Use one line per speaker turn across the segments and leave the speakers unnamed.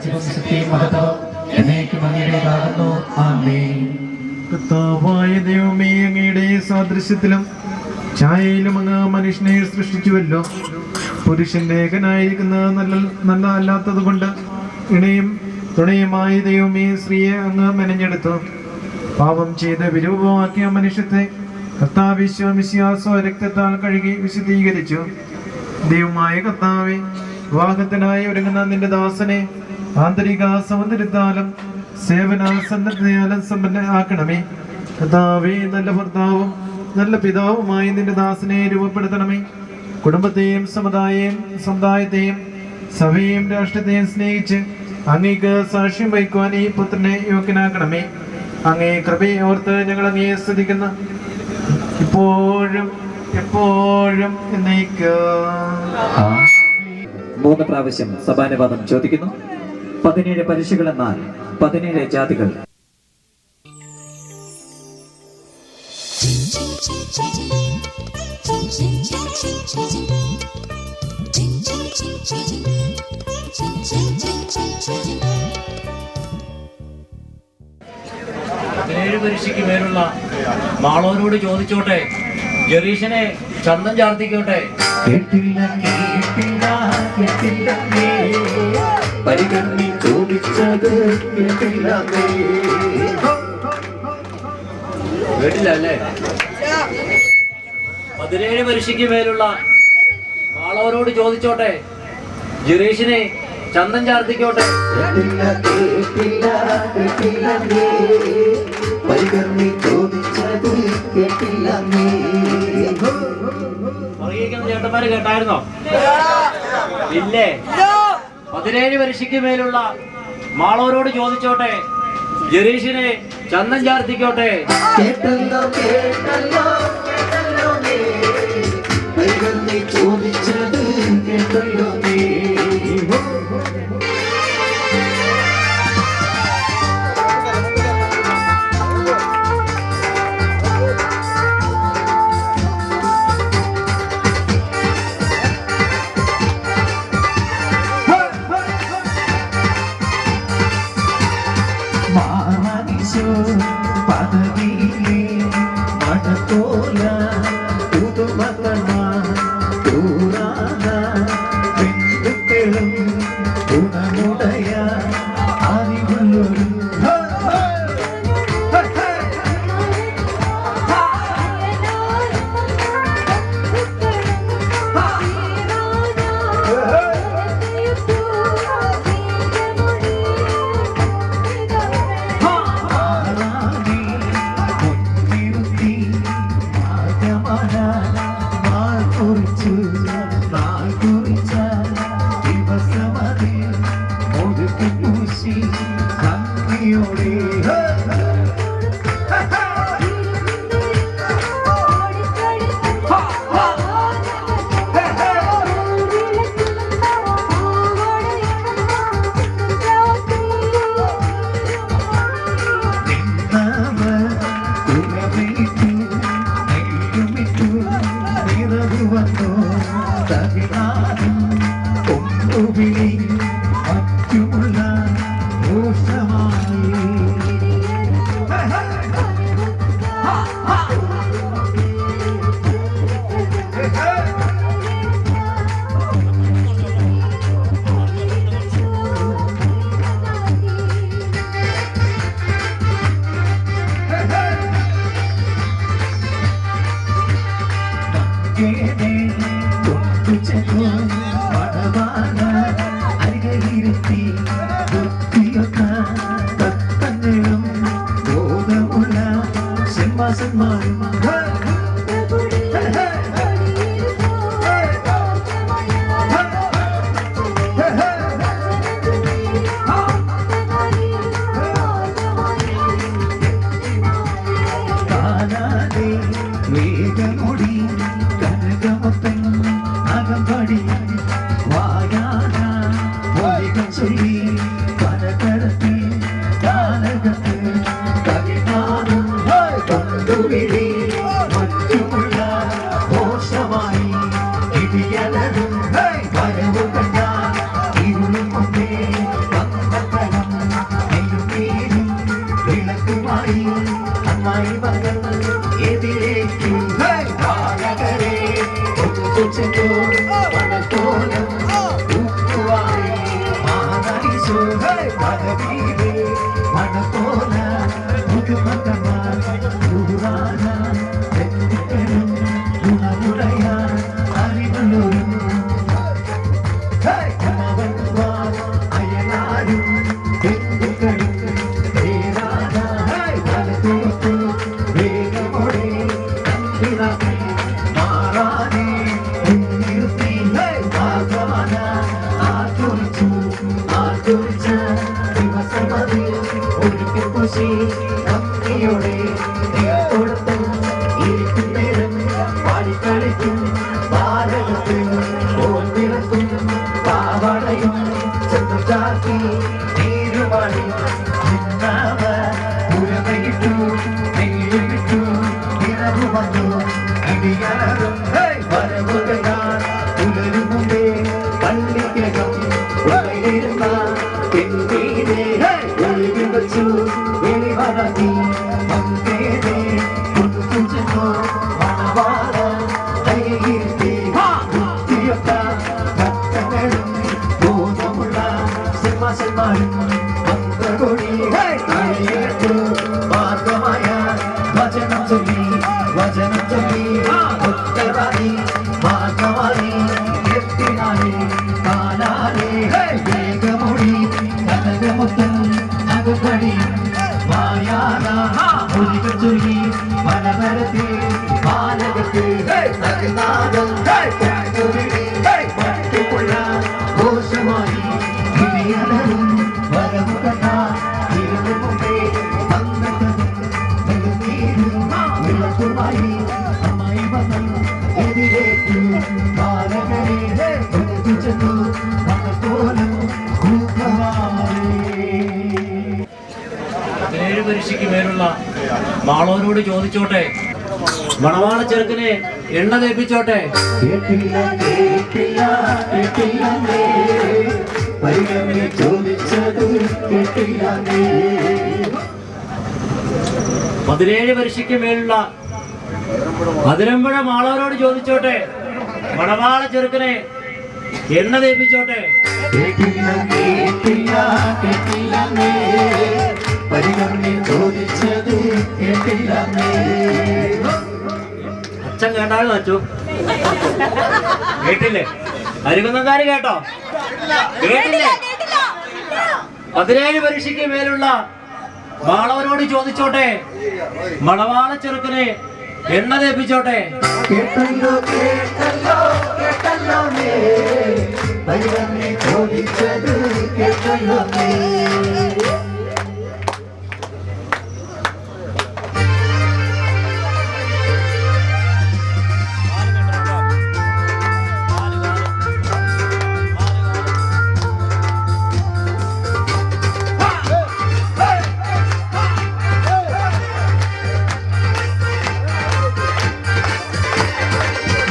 രാജ്യവും ശക്തിയും മഹത്വവും എന്നേക്കും അങ്ങയുടേതാകുന്നു. ആമേൻ.
കർത്താവായ ദൈവമേ, അങ്ങയുടെ സാദൃശ്യത്തിലും ഛായയിലും അങ്ങ് മനുഷ്യനെ സൃഷ്ടിച്ചുവല്ലോ. പുരുഷന്റെ ഏകനായിരിക്കുന്ന നല്ല അല്ലാത്തത് കൊണ്ട് ഇണയും തുണയുമായ ദൈവമേ, സ്ത്രീയെ അങ്ങ് മെനഞ്ഞെടുത്തു. പാപം ചെയ്ത് വിരൂപമാക്കിയ മനുഷ്യത്തെ കർത്താവ് രക്തത്താൽ കഴുകി വിശുദ്ധീകരിച്ചു. ദൈവമായ കർത്താവേ, വിവാഹത്തിനായി ഒരുങ്ങുന്ന നിന്റെ ദാസനെ ആന്തരിക സൗന്ദര്യത്താലും സേവന സന്നദ്ധതയാലും സമ്പന്നമാക്കണമേ. കർത്താവേ, നല്ല ഭർത്താവും നല്ല പിതാവുമായി നിന്റെ ദാസനെ രൂപപ്പെടുത്തണമേ. കുടുംബത്തെയും സമുദായത്തെയും സഭയെയും രാഷ്ട്രത്തെയും സ്നേഹിച്ച് അങ്ങേക്ക് സാക്ഷ്യം വഹിക്കുവാൻ ഈ പുത്രനെ യോഗ്യനാക്കണമേ. അങ്ങേ കൃപയെ ഓർത്ത് ഞങ്ങൾ അങ്ങയെ സ്തുതിക്കുന്നു, ഇപ്പോഴും എപ്പോഴും എന്നേക്കും.
3 പ്രാവശ്യം സഭാനുവാദം ചോദിക്കുന്നു. 17 പരീക്ഷകൾ എന്നാൽ 17 ജാതികൾ.
പരീക്ഷയ്ക്ക് മേലുള്ള മാളോനോട് ചോദിച്ചോട്ടെ, ജെറീഷിനെ ചന്തം ചാർത്തിക്കോട്ടെ. കേട്ടില്ല അല്ലേ? 17 പരീക്ഷയ്ക്ക് മേലുള്ള മാളോനോട് ചോദിച്ചോട്ടെ, ജെറീഷിനെ ചന്തം ചാർത്തിക്കോട്ടെ. ചേട്ടന്മാര് കേട്ടായിരുന്നോ? ഇല്ലേ? 17 പരീക്ഷയ്ക്ക് മേലുള്ള മാളോരോട് ചോദിച്ചോട്ടെ, ജെറീഷിനെ ചന്തം ചാർത്തിക്കോട്ടെ.
ചോദിച്ചത് കേട്ടല്ലോ നീ. പദവിയിലെ മഴത്തോല പുതുമകണ ബന്ധുക്കളും ഗുണമുടയ അറിവുള്ളൊരു അകമ്പടി വായാന ചൊല്ലി വെച്ചു പദവിയിലെ മണത്തോല പുതുമകമാർ പുതുവാന എന്തിനും ഗുണമുടയ അറിവുള്ളൊരു അയലാരും എന്തുകളും വേറാന വലതോർത്തു വേഗമോടെ കണ്ടിറങ്ങി മാറാനെ മുൻനിർത്തി ആകാന ആചരിച്ചു ആചരിച്ച ദിവസമതിൽ ഒരിക്കൽ കുശി ഭക്തിയോടെ കൊടുത്തു ഇരിക്കും നേരം പാടിക്കളിക്കും ബാലകത്തിൽ ഓർമ്മിറക്കും പാവടയും ചെന്നുചാക്കി നീരുമണി നിന്നവ പുരമയിട്ടു നെയ്യുമിട്ടു നിറവു വന്നു ഇടിയലറും വരവുകയാൽ പുലരും മുമ്പേ പള്ളിക്കകം ഉള്ളിലിരുന്ന പെൺവീനെ ഒളിവിൽ വച്ചു വെളിവറക്കി മങ്കേനെ കൊണ്ടുചെന്നു മണവാള കൈയിരുത്തി ബുദ്ധിയൊത്ത ഭക്തങ്ങളും ബോധമുള്ള സിംഹന്മാരും മന്ത്രകൊടി കൈയിട്ടു മാർഗമായ വചനം ചൊല്ലി ഒറ്റവായി മാർഗമായി എത്തിനാലേ കാലാലേ വേഗമൊഴി കനകമൊത്തം അകപ്പടി മായാല ഒഴികൾ ചൊല്ലി പലതരത്തിൽ ബാലകത്തിൽ നഗനാദം മറ്റുമുള്ള ഘോഷമായി ഇടിയലറും വരവു കണ്ട ഇരുന്നു മുമ്പേ പങ്കെടുത്തതും നെടുനീരും വിളക്കുമായി അമ്മായി വന്നു എതിരേറ്റു ബാലകരെ ചെന്നു മകത്തോലും കൂക്കവാറേ
17 പരീക്ഷയ്ക്ക് മേലുള്ള മാളോനോട് ചോദിച്ചോട്ടെ, മണവാള ചെറുക്കനെ എണ്ണ തേപ്പിച്ചോട്ടെ.
കേട്ടില്ല കേട്ടില്ല കേട്ടില്ലേ പരിഗണന ചോദിച്ചത് കേട്ടില്ലേ
17 പരീക്ഷയ്ക്ക് മേലുള്ള അതിരമ്പുഴ മാളോനോട് ചോദിച്ചോട്ടെ, മണവാള ചെറുക്കനെ എണ്ണ തേപ്പിച്ചോട്ടെ.
കേട്ടില്ല കേട്ടില്ല കേട്ടില്ലേ പരിഗണന ചോദിച്ചത് കേട്ടില്ലേ
അച്ഛൻ കേട്ടാലും അച്ചു കേട്ടില്ലേ? അരുകുന്നക്കാര് കേട്ടോ? കേട്ടില്ലേ? 17 പരീക്ഷയ്ക്ക് മേലുള്ള മാളവനോട് ചോദിച്ചോട്ടെ, മണവാള ചെറുക്കനെ എണ്ണ തേപ്പിച്ചോട്ടെ.
കേട്ടല്ലോ കേട്ടല്ലോ കേട്ടല്ലോ പരിഗണന ചോദിച്ചത് കേട്ടല്ലോ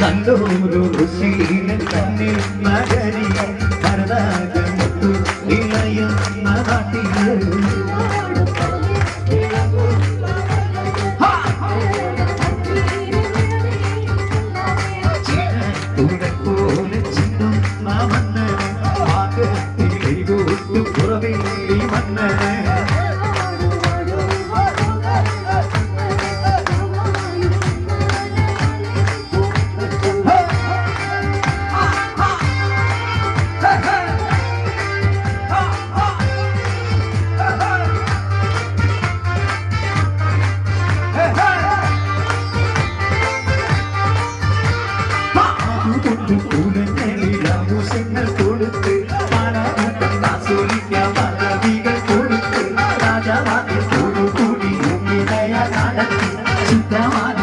നല്ലൊരു ഋഷിയിലെ തന്നെ നഗരി ഭരതമുത്തു ഇളയുന്ന നാട്ടില് പോലെ ചിന്തുന്ന മന്നന് പാകത്തിൽ കൂട്ടു പുറവേലി മന്നന് ൂലങ്ങൾ കൊടുത്ത് ആസ്വദിക്കാൻ പദവികൾ കൊടുത്ത് രാജാവാക്കി കൂടി നടത്തി ശുദ്ധமான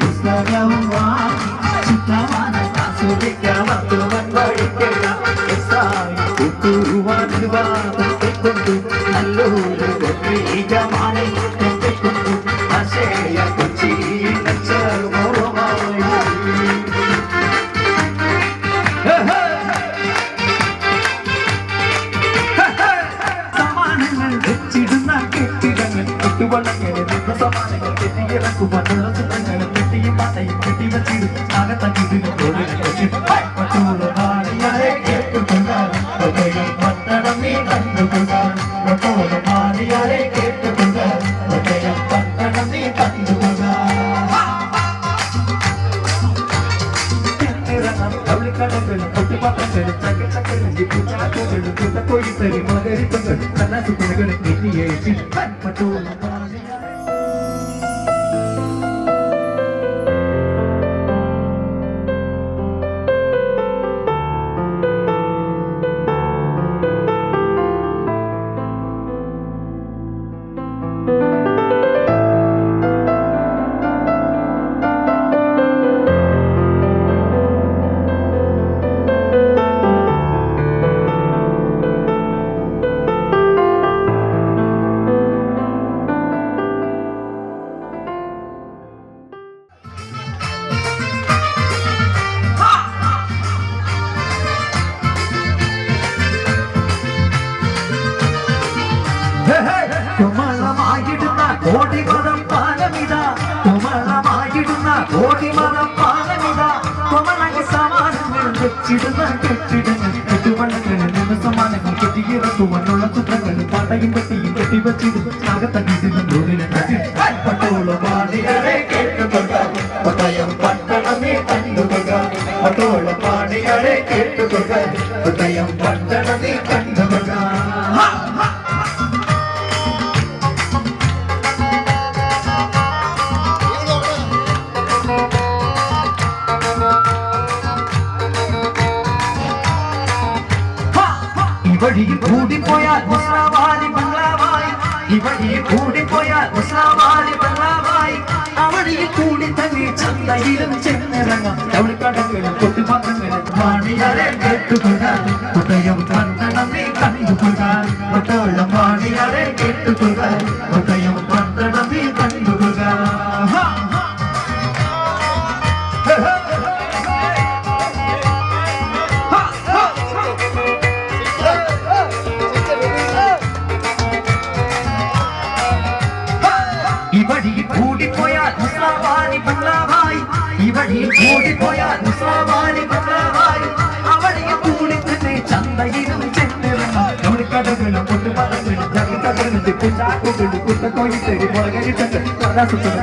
പുസ്തകവും വാങ്ങി ശുദ്ധமான ആസ്വദിക്കാൻ മറ്റുവൻ പഠിക്കണം കൊണ്ടു നല്ലൊരു ഗോപീജമാനെ കൊണ്ടു അശയ കൊച്ചിയിൽ സമാനങ്ങൾ വെച്ചിടുന്ന കെട്ടിടങ്ങൾ കുട്ടുവള്ളങ്ങൾ സമാനങ്ങൾ കെട്ടിയിറക്കുവാനുള്ള ചിത്രങ്ങളും കെട്ടിയും പാട്ടയും കെട്ടിവച്ചിടും അകത്തക്കിടും തൊഴിൽ മറ്റുള്ള നാളികളെ കേട്ടുകൊണ്ടാണ് പട്ടണം നീ കണ്ടുകൊള്ളുക ഒട്ടോളം പാടിയാരെ കേട്ടുകൊള്ളുക ഹൃദയം പട്ടണം നീ കണ്ടുകൊള്ളുക കടകളും പൊട്ടുപാത്രങ്ങളും ചക്കച്ചക്കലും ചാക്കകളും കുട്ടക്കൊഴിത്തരും മകരിപ്പങ്ങളും കലാസുകളും എണ്ണിയേറ്റി പട്ടോളം കുമളമായിടുന്ന കോടിമതം പാലമിത കുമളമായിടുന്ന കോടിമതം പാലമിത കുമളക്ക് സമാനങ്ങൾ വെച്ചിടുന്ന കെട്ടിടങ്ങൾ കെട്ടുവള്ളങ്ങളിൽ നിന്ന് സമാനങ്ങൾ കെട്ടിയിറക്കുവാനുള്ള ചിത്രങ്ങൾ പട്ടയും പെട്ടിയും കെട്ടിവച്ചിടും അകത്തകിടുന്ന പട്ടോളം പാടിയാരെ കേട്ടുകൊള്ളുക പട്ടയം പട്ടണമേ കണ്ടുകൊള്ളുക പട്ടോളം പാടിയാരെ കേട്ടുകൊള്ളുക പട്ടയം പട്ടണമേ കണ്ടുകൊള്ളുക ഇവഴിയിൽ കൂടിപ്പോയാൽ മുസ്ലാവാലി ബംഗ്ലാവായി ഇവഴിയിൽ കൂടിപ്പോയാൽ മുസ്ലാവാലി ബംഗ്ലാവായി അവഴിയിൽ കൂടി തന്നെ ചന്തയിലും ചെന്നിറങ്ങാം തവിളിക്കടകളും കൊട്ടുപാത്രങ്ങളും മാണിയാരെ കേട്ടുകൊള്ളുക ഹൃദയം പന്തണം നീ കണ്ടുകൊള്ളുക ഒട്ടോളം മാണിയാരെ കേട്ടുകൊള്ളുക ഹൃദയം പന്തണം നീ കണ്ടുകൊള്ളുക ഇവഴിയിൽ കൂടിപ്പോയാൽ മുസ്ലാവാലി ബംഗ്ലാവായി ഇവഴിയിൽ കൂടിപ്പോയാൽ മുസ്ലാവാലി ബംഗ്ലാവായി അവഴിയിൽ കൂടി തന്നെ ചന്തയിലും ചെന്നിറങ്ങാം കടകളും കൊട്ടുപാത്രങ്ങളും ചാക്കുകളും ചാക്കുകളും കുട്ടക്കോയിത്തരി മുളകരിട്ടങ്ങൾ കലാസുകളും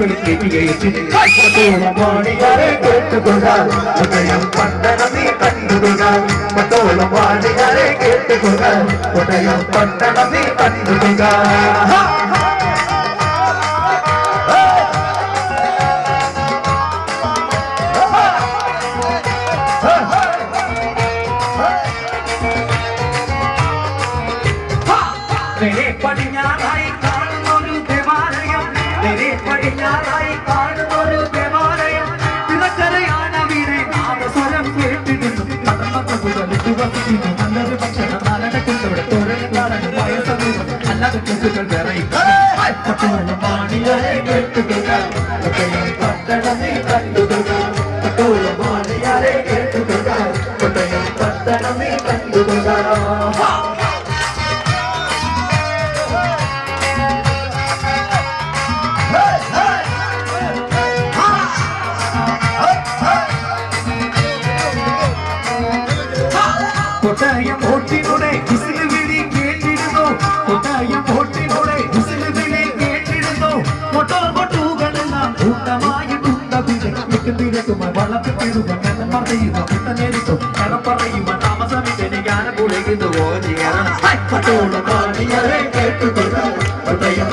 കേട്ടുകൊള്ളുക ഹൃദയം പട്ടണം നീ കണ്ടുകൊള്ളുക പട്ടോളം പാടിയാരെ കേട്ടുകൊള്ളുക ഹൃദയം പട്ടണം നീ കണ്ടുകൊള്ളുക പടിഞ്ഞാറായി കാണുന്നൊരു ദേവാലയം പടിഞ്ഞാറായി കാണുന്നൊരു ദേവാലയം തിളക്കരയാണ് വീരെ നാദസ്വരം കേട്ടിരുന്നു നല്ലൊരു ഭക്ഷണം നാലടക്കുള്ളവിടെ തൊഴിലാളൻ വയസ്സമൂഹം അല്ലാതെ കൊച്ചുകൾ വേറെയും പട്ടോളം പാടിയാരെ കേട്ടുകൊള്ളുക ഹൃദയം പട്ടണമേ കണ്ടുകൊള്ളുക പട്ടോളം പാടിയാരെ കേട്ടുകൊള്ളുക ഹൃദയം പട്ടണമേ കണ്ടുകൊള്ളുക കൊട്ടായം ഓട്ടിലൂടെ വിസില് വിളി കേട്ടിരുന്നു കൊട്ടായം ഓട്ടിലൂടെ വിസില് വിളി കേട്ടിരുന്നു കൊട്ടുകളെല്ലാം കൂട്ടമായിട്ടുണ്ടാകും വളർത്തിടുക പറയുക കുട്ടനേരിക്കും കട പറയുക താമസമിന്റെ ജ്ഞാനം പുളയുന്നു പട്ടോളം പാടിയാരെ കേട്ടുകൊള്ളുക ഹൃദയം